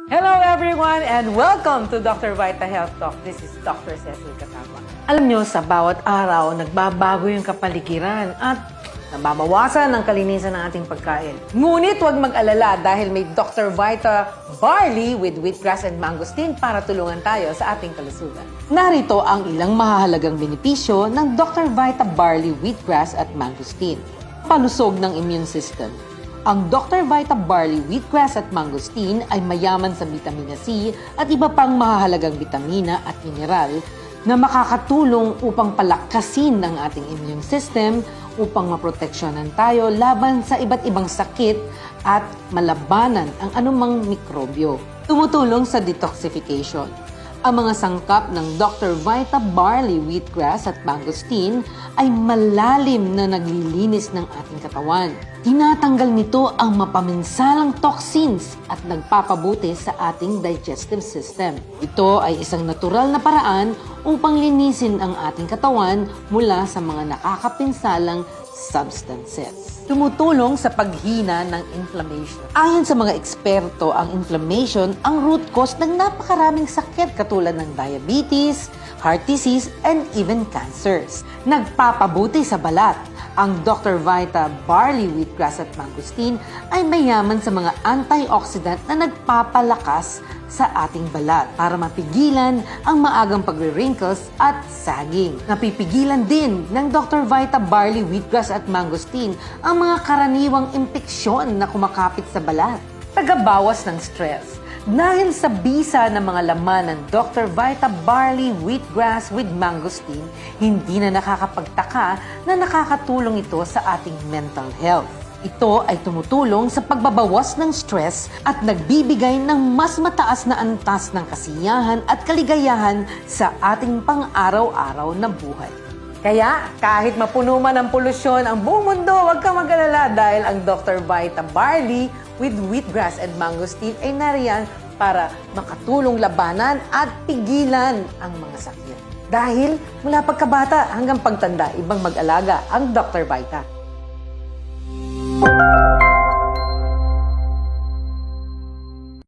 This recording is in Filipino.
Hello everyone and welcome to Dr. Vita Health Talk. This is Dr. Cecil Cataba. Alam nyo, sa bawat araw, nagbabago yung kapaligiran at nababawasan ang kalinisan ng ating pagkain. Ngunit huwag mag-alala dahil may Dr. Vita Barley with wheatgrass and mangosteen para tulungan tayo sa ating kalusugan. Narito ang ilang mahahalagang benepisyo ng Dr. Vita Barley, wheatgrass at mangosteen. Palusog ng immune system. Ang Dr. Vita Barley, wheatgrass at mangosteen ay mayaman sa vitamina C at iba pang mahahalagang bitamina at mineral na makakatulong upang palakasin ang ating immune system, upang maproteksyonan tayo laban sa iba't ibang sakit at malabanan ang anumang mikrobyo. Tumutulong sa detoxification. Ang mga sangkap ng Dr. Vita Barley, wheatgrass at mangosteen ay malalim na naglilinis ng ating katawan. Tinatanggal nito ang mapaminsalang toxins at nagpapabuti sa ating digestive system. Ito ay isang natural na paraan upang linisin ang ating katawan mula sa mga nakakapinsalang substances. Tumutulong sa paghina ng inflammation. Ayon sa mga eksperto, ang inflammation ang root cause ng napakaraming sakit katulad ng diabetes, heart disease, and even cancers. Nagpapabuti sa balat. Ang Dr. Vita Barley, wheatgrass at mangosteen ay mayaman sa mga antioxidant na nagpapalakas sa ating balat para mapigilan ang maagang pagre-wrinkles at sagging. Napipigilan din ng Dr. Vita Barley, wheatgrass at mangosteen ang mga karaniwang impeksyon na kumakapit sa balat. Tagabawas ng stress. Dahil sa bisa ng mga laman ng Dr. Vita Barley, wheatgrass with mangosteen, hindi na nakakapagtaka na nakakatulong ito sa ating mental health. Ito ay tumutulong sa pagbabawas ng stress at nagbibigay ng mas mataas na antas ng kasiyahan at kaligayahan sa ating pang-araw-araw na buhay. Kaya, kahit mapuno man ng polusyon ang buong mundo, huwag kang mag-alala dahil ang Dr. Vita Barley with wheatgrass and mangosteen ay nariyan para makatulong labanan at pigilan ang mga sakit. Dahil mula pagkabata hanggang pagtanda, ibang mag-alaga ang Dr. Vita.